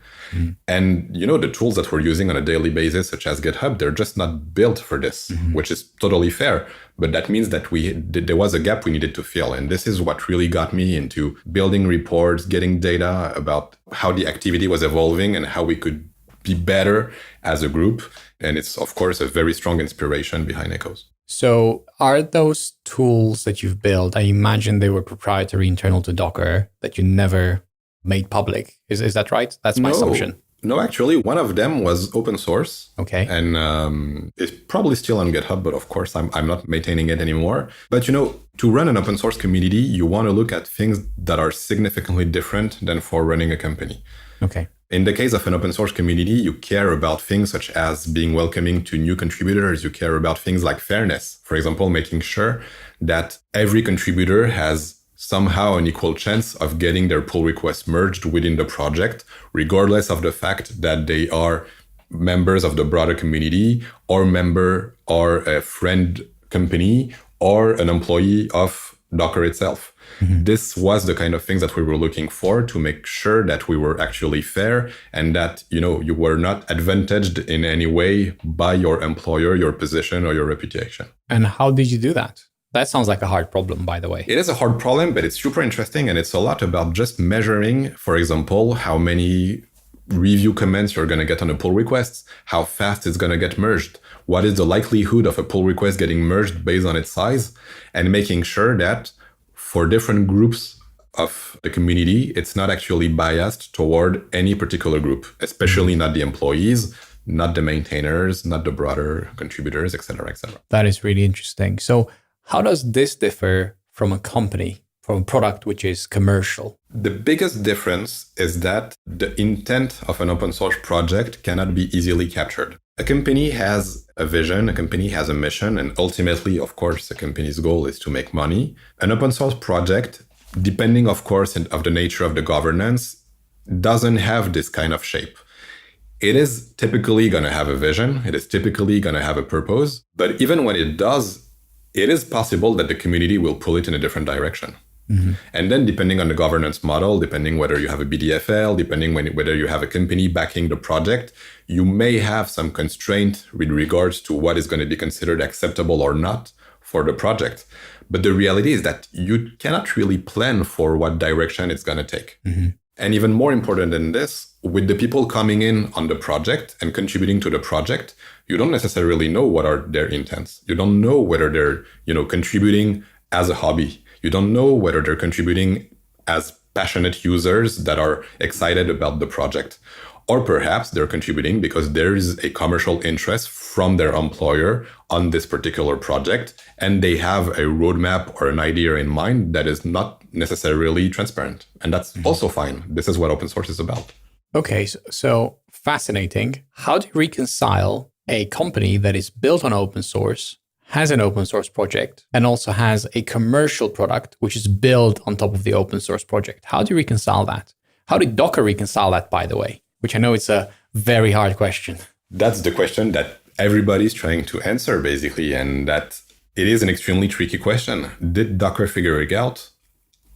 And, you know, the tools that we're using on a daily basis, such as GitHub, they're just not built for this, which is totally fair. But that means that there was a gap we needed to fill. And this is what really got me into building reports, getting data about how the activity was evolving and how we could be better as a group. And it's, of course, a very strong inspiration behind Echoes. So are those tools that you've built, I imagine they were proprietary internal to Docker that you never made public. Is that right? That's my assumption. No, actually, one of them was open source. Okay. And it's probably still on GitHub, but of course, I'm not maintaining it anymore. But, you know, to run an open source community, you want to look at things that are significantly different than for running a company. Okay. In the case of an open source community, you care about things such as being welcoming to new contributors. You care about things like fairness. For example, making sure that every contributor has somehow an equal chance of getting their pull request merged within the project, regardless of the fact that they are members of the broader community or member or a friend company or an employee of Docker itself. This was the kind of things that we were looking for to make sure that we were actually fair and that, you know, you were not advantaged in any way by your employer, your position, or your reputation. And how did you do that? That sounds like a hard problem, by the way. It is a hard problem, but it's super interesting. And it's a lot about just measuring, for example, how many review comments you're going to get on a pull request, how fast it's going to get merged, what is the likelihood of a pull request getting merged based on its size, and making sure that for different groups of the community, it's not actually biased toward any particular group, especially not the employees, not the maintainers, not the broader contributors, et cetera, et cetera. That is really interesting. So how does this differ from a company, from a product which is commercial? The biggest difference is that the intent of an open source project cannot be easily captured. A company has a vision, a company has a mission, and ultimately, of course, the company's goal is to make money. An open source project, depending, of course, of the nature of the governance, doesn't have this kind of shape. It is typically going to have a vision. It is typically going to have a purpose. But even when it does, it is possible that the community will pull it in a different direction. And then depending on the governance model, depending whether you have a BDFL, depending whether you have a company backing the project, you may have some constraint with regards to what is going to be considered acceptable or not for the project. But the reality is that you cannot really plan for what direction it's going to take. And even more important than this, with the people coming in on the project and contributing to the project, you don't necessarily know what are their intents. You don't know whether they're, contributing as a hobby. You don't know whether they're contributing as passionate users that are excited about the project. Or perhaps they're contributing because there is a commercial interest from their employer on this particular project, and they have a roadmap or an idea in mind that is not necessarily transparent. And that's also fine. This is what open source is about. Okay, so fascinating. How do you reconcile a company that is built on open source, has an open source project, and also has a commercial product which is built on top of the open source project? How do you reconcile that? How did Docker reconcile that, by the way? Which I know it's a very hard question. That's the question that everybody's trying to answer, basically, and that it is an extremely tricky question. Did Docker figure it out?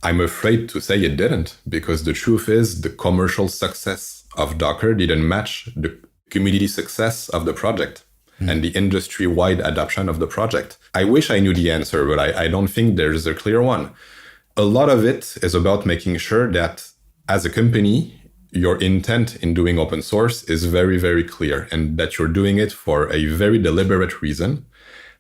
I'm afraid to say it didn't, because the truth is the commercial success of Docker didn't match the community success of the project and the industry-wide adoption of the project. I wish I knew the answer, but I don't think there's a clear one. A lot of it is about making sure that as a company, your intent in doing open source is very, very clear, and that you're doing it for a very deliberate reason,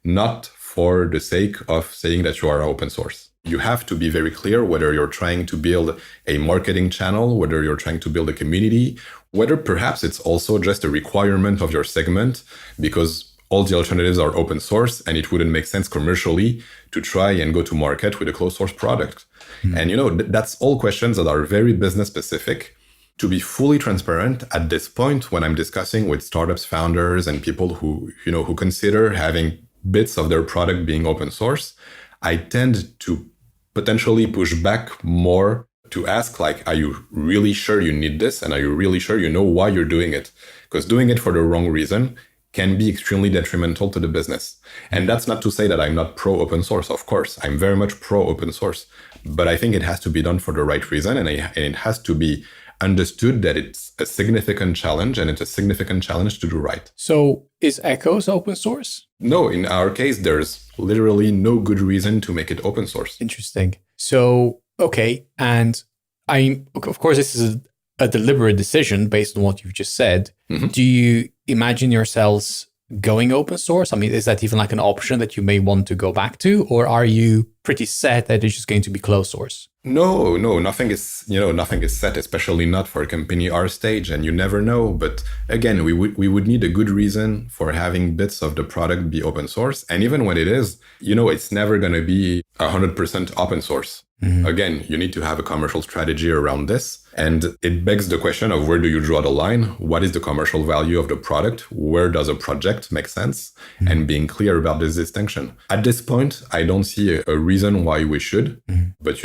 not for the sake of saying that you are open source. You have to be very clear whether you're trying to build a marketing channel, whether you're trying to build a community, whether perhaps it's also just a requirement of your segment because all the alternatives are open source and it wouldn't make sense commercially to try and go to market with a closed source product. And that's all questions that are very business specific. To be fully transparent, at this point, when I'm discussing with startups founders and people who consider having bits of their product being open source, I tend to potentially push back more to ask, like, are you really sure you need this? And are you really sure you know why you're doing it? Because doing it for the wrong reason can be extremely detrimental to the business. And that's not to say that I'm not pro open source. Of course, I'm very much pro open source, but I think it has to be done for the right reason. And it has to be understood that it's a significant challenge, and it's a significant challenge to do right. So is Echoes open source? No, in our case, there's literally no good reason to make it open source. Interesting. So, okay. And of course, this is a deliberate decision based on what you've just said. Mm-hmm. Do you imagine yourselves going open source? I mean, is that even like an option that you may want to go back to? Or are you pretty set that it's just going to be closed source? No, nothing is set, especially not for a company our stage, and you never know. But again, we would need a good reason for having bits of the product be open source. And even when it is, it's never going to be 100% open source. Mm-hmm. Again, you need to have a commercial strategy around this. And it begs the question of where do you draw the line? What is the commercial value of the product? Where does a project make sense? Mm-hmm. And being clear about this distinction. At this point, I don't see a reason why we should, but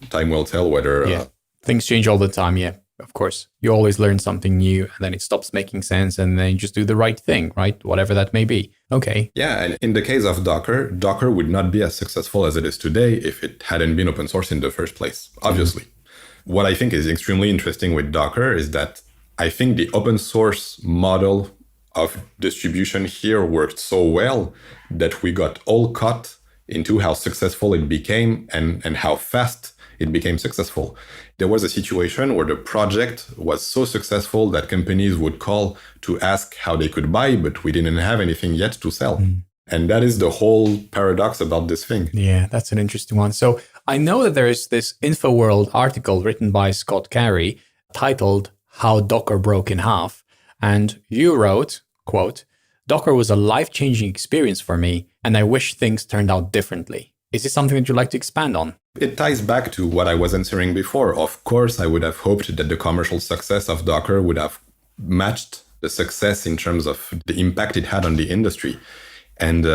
time will tell whether... Things change all the time, of course. You always learn something new, and then it stops making sense, and then you just do the right thing, right? Whatever that may be. Okay. Yeah, and in the case of Docker would not be as successful as it is today if it hadn't been open source in the first place, obviously. Mm-hmm. What I think is extremely interesting with Docker is that I think the open source model of distribution here worked so well that we got all caught into how successful it became and how fast it became successful. There was a situation where the project was so successful that companies would call to ask how they could buy, but we didn't have anything yet to sell. And that is the whole paradox about this thing. Yeah, that's an interesting one. So I know that there is this InfoWorld article written by Scott Carey titled How Docker Broke in Half. And you wrote, quote, "Docker was a life-changing experience for me, and I wish things turned out differently." Is this something that you'd like to expand on? It ties back to what I was answering before. Of course, I would have hoped that the commercial success of Docker would have matched the success in terms of the impact it had on the industry. And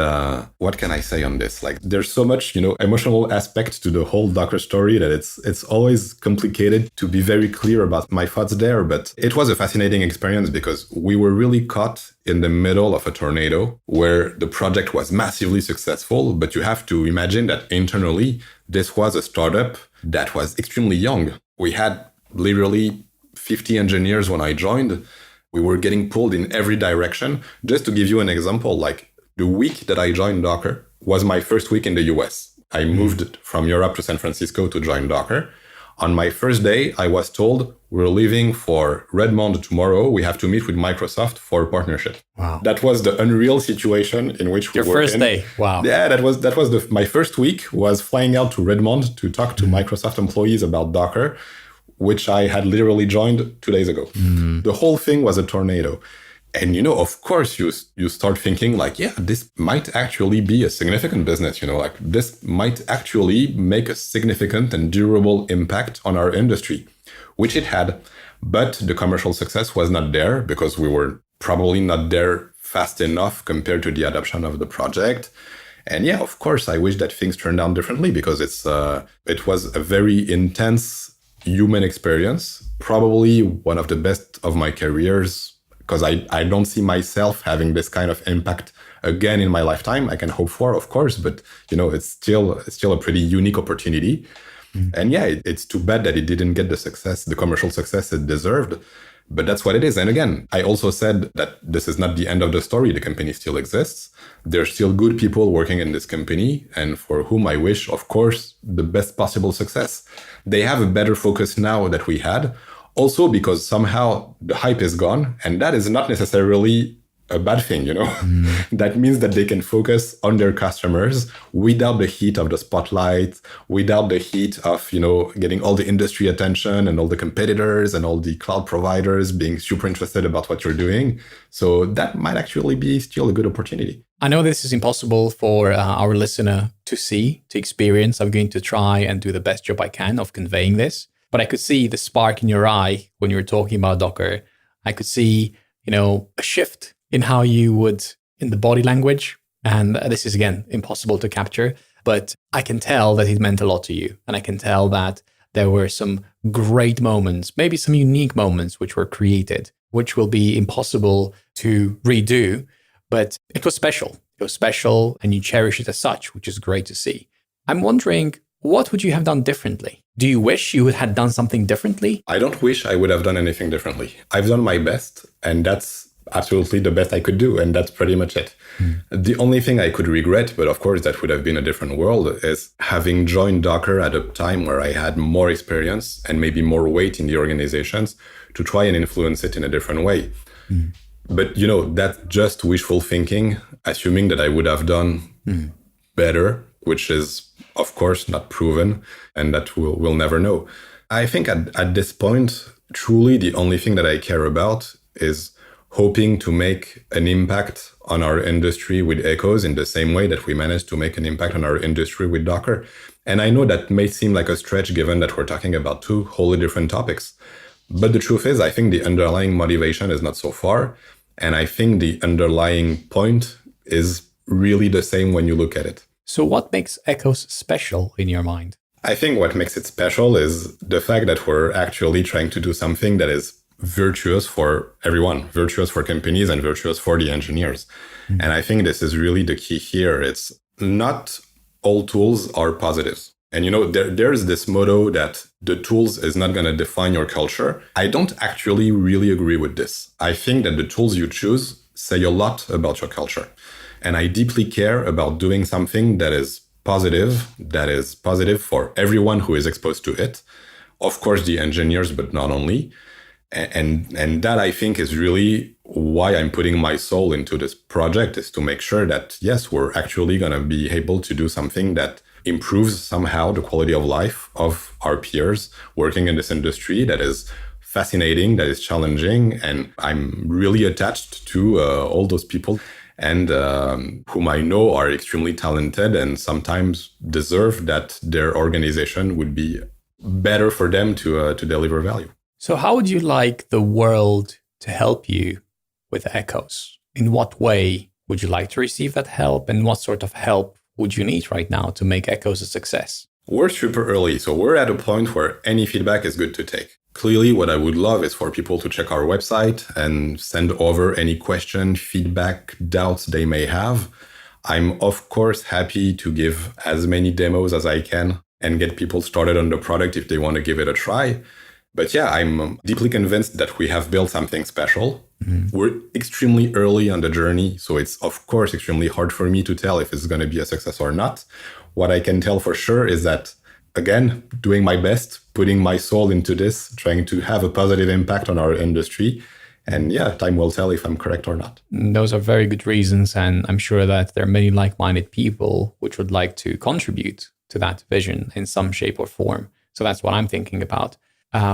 what can I say on this? Like, there's so much, emotional aspect to the whole Docker story that it's always complicated to be very clear about my thoughts there. But it was a fascinating experience because we were really caught in the middle of a tornado where the project was massively successful. But you have to imagine that internally, this was a startup that was extremely young. We had literally 50 engineers when I joined. We were getting pulled in every direction. Just to give you an example, like, the week that I joined Docker was my first week in the US. I moved from Europe to San Francisco to join Docker. On my first day, I was told, we're leaving for Redmond tomorrow. We have to meet with Microsoft for partnership. Wow. That was the unreal situation in which we were. Your first day. Wow. Yeah, that was my first week was flying out to Redmond to talk to Microsoft employees about Docker, which I had literally joined 2 days ago. The whole thing was a tornado. And, of course, you start thinking like, yeah, this might actually be a significant business, like this might actually make a significant and durable impact on our industry, which it had. But the commercial success was not there because we were probably not there fast enough compared to the adoption of the project. And yeah, of course, I wish that things turned out differently because it was a very intense human experience, probably one of the best of my careers, because I don't see myself having this kind of impact again in my lifetime. I can hope for, of course, but it's still a pretty unique opportunity. And yeah, it's too bad that it didn't get the commercial success it deserved. But that's what it is. And again, I also said that this is not the end of the story. The company still exists. There's still good people working in this company and for whom I wish, of course, the best possible success. They have a better focus now that we had. Also because somehow the hype is gone, and that is not necessarily a bad thing, That means that they can focus on their customers without the heat of the spotlight, without the heat of, getting all the industry attention and all the competitors and all the cloud providers being super interested about what you're doing. So that might actually be still a good opportunity. I know this is impossible for our listener to see, to experience. I'm going to try and do the best job I can of conveying this. But I could see the spark in your eye when you were talking about Docker. I could see, a shift in how you would, in the body language. And this is, again, impossible to capture. But I can tell that it meant a lot to you. And I can tell that there were some great moments, maybe some unique moments which were created, which will be impossible to redo. But it was special. It was special and you cherish it as such, which is great to see. I'm wondering, what would you have done differently? Do you wish you had done something differently? I don't wish I would have done anything differently. I've done my best, and that's absolutely the best I could do, and that's pretty much it. The only thing I could regret, but of course that would have been a different world, is having joined Docker at a time where I had more experience and maybe more weight in the organizations to try and influence it in a different way. But, that's just wishful thinking, assuming that I would have done better, which is, of course, not proven, and that we'll never know. I think at this point, truly the only thing that I care about is hoping to make an impact on our industry with Echoes in the same way that we managed to make an impact on our industry with Docker. And I know that may seem like a stretch given that we're talking about two wholly different topics. But the truth is, I think the underlying motivation is not so far. And I think the underlying point is really the same when you look at it. So what makes Echoes special in your mind? I think what makes it special is the fact that we're actually trying to do something that is virtuous for everyone, virtuous for companies and virtuous for the engineers. And I think this is really the key here. It's not all tools are positives. And there's this motto that the tools is not going to define your culture. I don't actually really agree with this. I think that the tools you choose say a lot about your culture. And I deeply care about doing something that is positive for everyone who is exposed to it. Of course, the engineers, but not only. And that I think is really why I'm putting my soul into this project, is to make sure that, yes, we're actually going to be able to do something that improves somehow the quality of life of our peers working in this industry that is fascinating, that is challenging. And I'm really attached to all those people and whom I know are extremely talented and sometimes deserve that their organization would be better for them to deliver value. So how would you like the world to help you with Echoes? In what way would you like to receive that help? And what sort of help would you need right now to make Echoes a success? We're super early, so we're at a point where any feedback is good to take. Clearly, what I would love is for people to check our website and send over any question, feedback, doubts they may have. I'm, of course, happy to give as many demos as I can and get people started on the product if they want to give it a try. But yeah, I'm deeply convinced that we have built something special. We're extremely early on the journey, so it's, of course, extremely hard for me to tell if it's going to be a success or not. What I can tell for sure is that again, doing my best, putting my soul into this, trying to have a positive impact on our industry. And yeah, time will tell if I'm correct or not. Those are very good reasons. And I'm sure that there are many like-minded people which would like to contribute to that vision in some shape or form. So that's what I'm thinking about.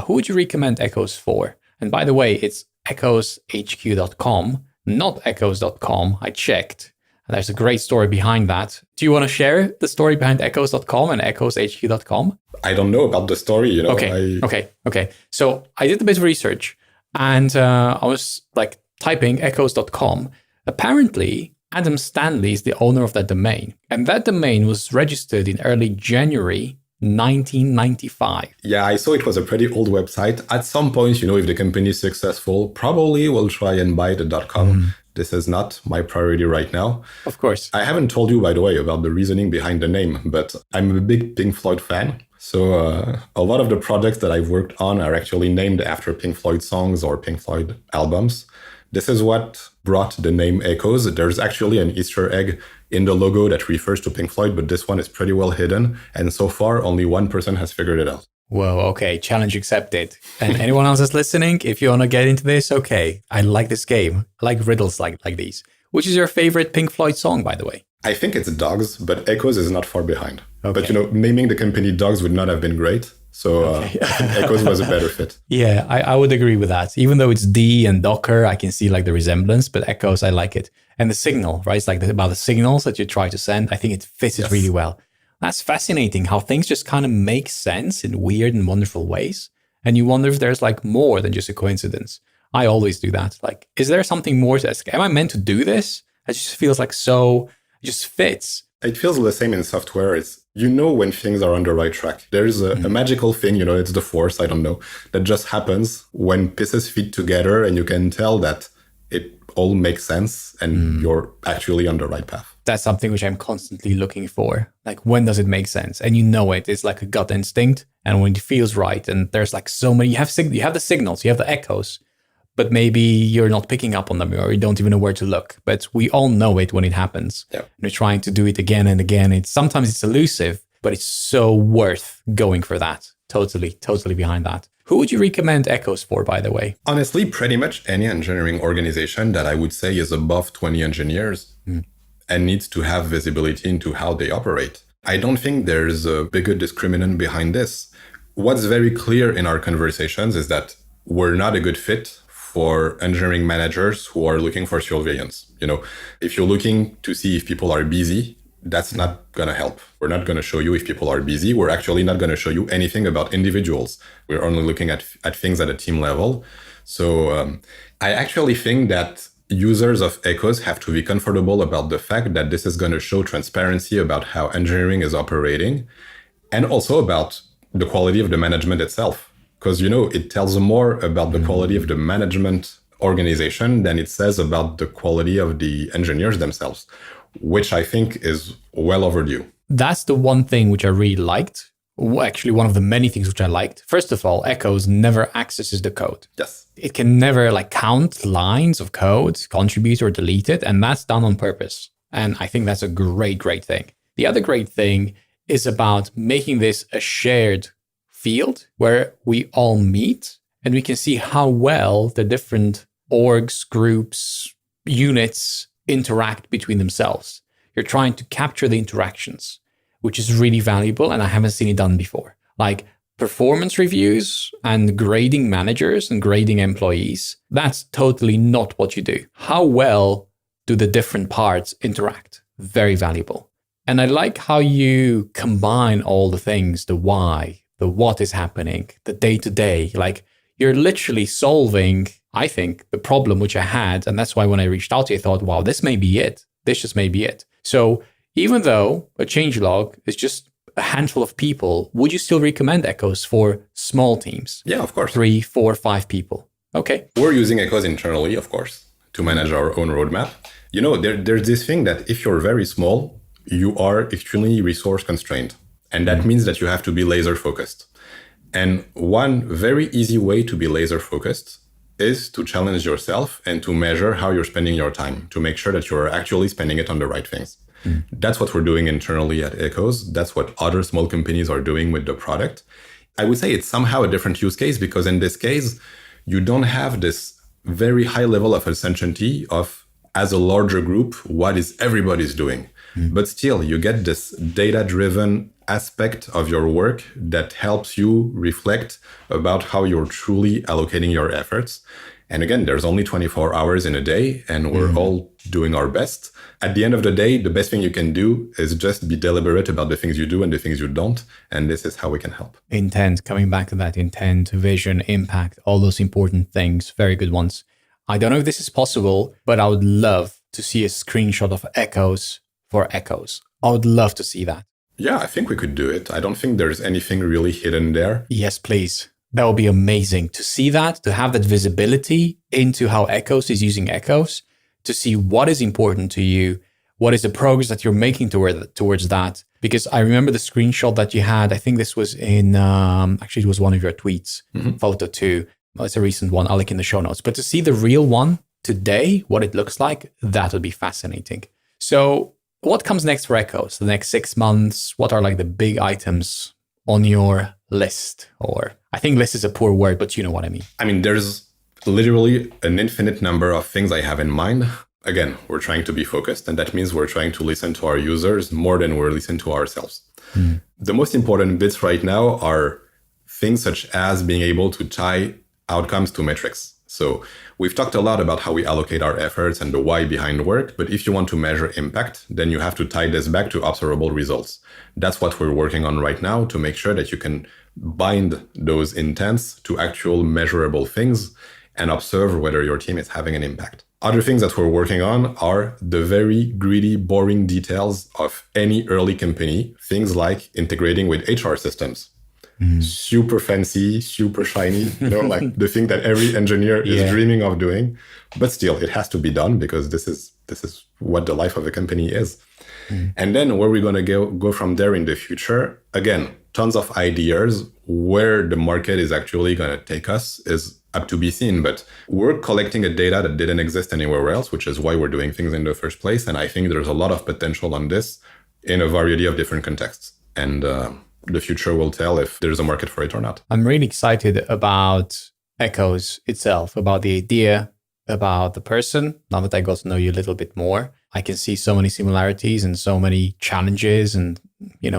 Who would you recommend Echoes for? And by the way, it's EchoesHQ.com, not Echoes.com. I checked. There's a great story behind that. Do you want to share the story behind Echoes.com and EchoesHQ.com? I don't know about the story, you know. Okay. So I did a bit of research and I was like typing Echoes.com. Apparently, Adam Stanley is the owner of that domain. And that domain was registered in early January 1995. Yeah, I saw it was a pretty old website. At some point, you know, if the company is successful, probably we'll try and buy the .com. This is not my priority right now. Of course. I haven't told you, by the way, about the reasoning behind the name, but I'm a big Pink Floyd fan. So a lot of the projects that I've worked on are actually named after Pink Floyd songs or Pink Floyd albums. This is what brought the name Echoes. There's actually an Easter egg in the logo that refers to Pink Floyd, but this one is pretty well hidden. And so far, only one person has figured it out. Whoa, okay, challenge accepted. And anyone else is listening, if you want to get into this, okay, I like this game. I like riddles like these. Which is your favorite Pink Floyd song, by the way? I think it's Dogs, but Echoes is not far behind. Okay. But, you know, naming the company Dogs would not have been great. So I think Echoes was a better fit. Yeah, I would agree with that. Even though it's D and Docker, I can see like the resemblance, but Echoes, I like it. And the signal, right? It's like about the signals that you try to send. I think it fits it really well. That's fascinating how things just kind of make sense in weird and wonderful ways. And you wonder if there's like more than just a coincidence. I always do that. Like, is there something more to ask? Am I meant to do this? It just feels like it just fits. It feels the same in software. It's, you know, when things are on the right track. There's a magical thing, you know, it's the force, I don't know, that just happens when pieces fit together and you can tell that it all makes sense and you're actually on the right path. That's something which I'm constantly looking for. Like, when does it make sense? And you know it. It's like a gut instinct. And when it feels right, and there's like so many, you have the signals, you have the echoes, but maybe you're not picking up on them or you don't even know where to look. But we all know it when it happens. Yeah. And we're trying to do it again and again. Sometimes it's elusive, but it's so worth going for that. Totally behind that. Who would you recommend Echoes for, by the way? Honestly, pretty much any engineering organization that I would say is above 20 engineers and needs to have visibility into how they operate. I don't think there's a bigger discriminant behind this. What's very clear in our conversations is that we're not a good fit for engineering managers who are looking for surveillance. You know, if you're looking to see if people are busy, that's not going to help. We're not going to show you if people are busy. We're actually not going to show you anything about individuals. We're only looking at things at a team level. So I actually think that users of Echoes have to be comfortable about the fact that this is going to show transparency about how engineering is operating and also about the quality of the management itself. Because, you know, it tells more about the quality of the management organization than it says about the quality of the engineers themselves, which I think is well overdue. That's the one thing which I really liked. Actually, one of the many things which I liked. First of all, Echoes never accesses the code. Yes. It can never like count lines of code, contribute or delete it. And that's done on purpose. And I think that's a great thing. The other great thing is about making this a shared field where we all meet and we can see how well the different orgs, groups, units interact between themselves. You're trying to capture the interactions, which is really valuable. And I haven't seen it done before. Like performance reviews and grading managers and grading employees. That's totally not what you do. How well do the different parts interact? Very valuable. And I like how you combine all the things, the why, the what is happening, the day-to-day. Like you're literally solving, I think, the problem which I had. And that's why when I reached out to you, I thought, wow, this may be it. This just may be it. So even though a changelog is just a handful of people, would you still recommend Echoes for small teams? Yeah, of course. 3, 4, 5 people. Okay. We're using Echoes internally, of course, to manage our own roadmap. You know, there's this thing that if you're very small, you are extremely resource constrained. And that means that you have to be laser focused. And one very easy way to be laser focused is to challenge yourself and to measure how you're spending your time, to make sure that you're actually spending it on the right things. That's what we're doing internally at Echoes. That's what other small companies are doing with the product. I would say it's somehow a different use case because in this case, you don't have this very high level of uncertainty of, as a larger group, what is everybody's doing. But still, you get this data-driven aspect of your work that helps you reflect about how you're truly allocating your efforts. And again, there's only 24 hours in a day, and we're all doing our best. At the end of the day, the best thing you can do is just be deliberate about the things you do and the things you don't. And this is how we can help. Intent, coming back to that, intent, vision, impact, all those important things, very good ones. I don't know if this is possible, but I would love to see a screenshot of Echoes for Echoes. I would love to see that. Yeah, I think we could do it. I don't think there's anything really hidden there. Yes, please. That would be amazing to see that, to have that visibility into how Echoes is using Echoes, to see what is important to you, what is the progress that you're making towards that. Because I remember the screenshot that you had. I think this was in, actually it was one of your tweets, photo too. Well, it's a recent one. I'll link in the show notes. But to see the real one today, what it looks like, that would be fascinating. So what comes next for Echoes? The next 6 months? What are like the big items on your list? Or I think list is a poor word, but you know what I mean. I mean, there's literally an infinite number of things I have in mind. Again, we're trying to be focused, and that means we're trying to listen to our users more than we're listening to ourselves. The most important bits right now are things such as being able to tie outcomes to metrics. So we've talked a lot about how we allocate our efforts and the why behind work, but if you want to measure impact, then you have to tie this back to observable results. That's what we're working on right now to make sure that you can bind those intents to actual measurable things and observe whether your team is having an impact. Other things that we're working on are the very greedy, boring details of any early company, things like integrating with HR systems. Super fancy, super shiny, like the thing that every engineer is dreaming of doing. But still, it has to be done because this is what the life of a company is. And then where we're going to go from there in the future, again, tons of ideas. Where the market is actually going to take us is up to be seen. But we're collecting a data that didn't exist anywhere else, which is why we're doing things in the first place. And I think there's a lot of potential on this in a variety of different contexts. And the future will tell if there's a market for it or not. I'm really excited about Echoes itself, about the idea, about the person. Now that I got to know you a little bit more, I can see so many similarities and so many challenges and,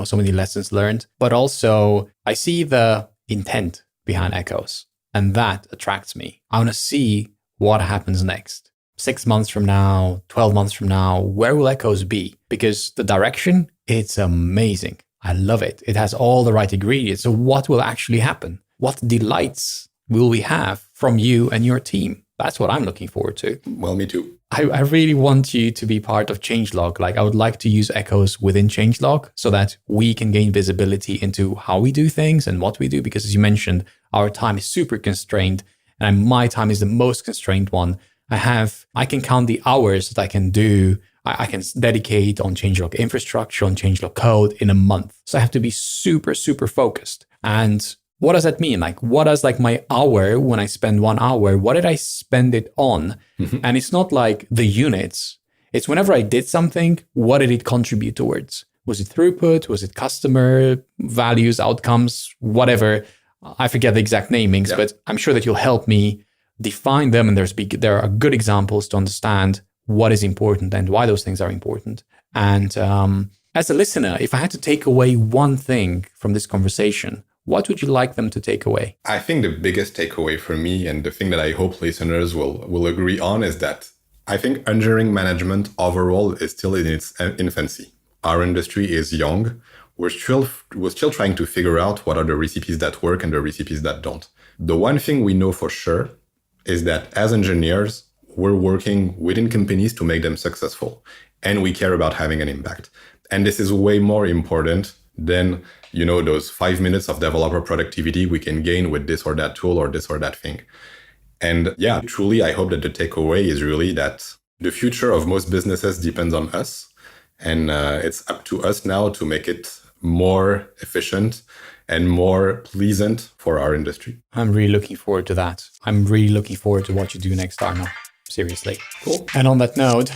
so many lessons learned. But also I see the intent behind Echoes, and that attracts me. I want to see what happens next. 6 months from now, 12 months from now, where will Echoes be? Because the direction, it's amazing. I love it. It has all the right ingredients. So what will actually happen? What delights will we have from you and your team? That's what I'm looking forward to. Well, me too. I really want you to be part of changelog. Like I would like to use Echoes within changelog so that we can gain visibility into how we do things and what we do. Because as you mentioned, our time is super constrained and my time is the most constrained one. I can count the hours that I can do. I can dedicate on changelog infrastructure, on changelog code in a month. So I have to be super, super focused. And what does that mean? Like, what does my hour, when I spend 1 hour, what did I spend it on? And it's not like the units. It's whenever I did something, what did it contribute towards? Was it throughput? Was it customer values, outcomes, whatever? I forget the exact namings, but I'm sure that you'll help me define them. And there are good examples to understand what is important and why those things are important. And as a listener, if I had to take away one thing from this conversation, what would you like them to take away? I think the biggest takeaway for me, and the thing that I hope listeners will agree on, is that I think engineering management overall is still in its infancy. Our industry is young. We're still trying to figure out what are the recipes that work and the recipes that don't. The one thing we know for sure is that as engineers, we're working within companies to make them successful, and we care about having an impact. And this is way more important than, those 5 minutes of developer productivity we can gain with this or that tool or this or that thing. And truly, I hope that the takeaway is really that the future of most businesses depends on us. And it's up to us now to make it more efficient and more pleasant for our industry. I'm really looking forward to that. I'm really looking forward to what you do next, Arnaud. Seriously. Cool. And on that note,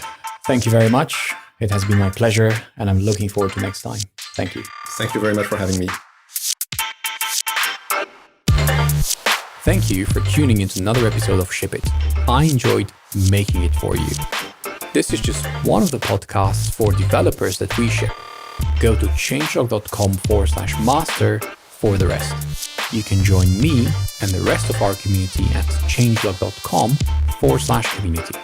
thank you very much. It has been my pleasure, and I'm looking forward to next time. Thank you. Thank you very much for having me. Thank you for tuning into another episode of Ship It. I enjoyed making it for you. This is just one of the podcasts for developers that we ship. Go to changelog.com/master for the rest. You can join me and the rest of our community at changelog.com/community.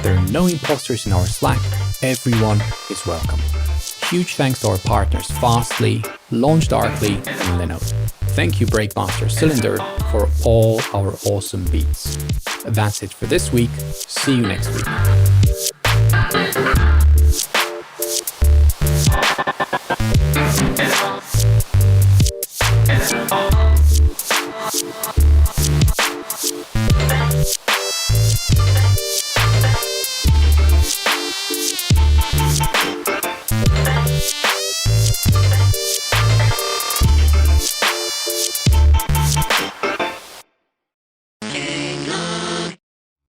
There are no imposters in our Slack. Everyone is welcome. Huge thanks to our partners Fastly, LaunchDarkly, and Linode. Thank you Breakmaster Cylinder for all our awesome beats. That's it for this week. See you next week.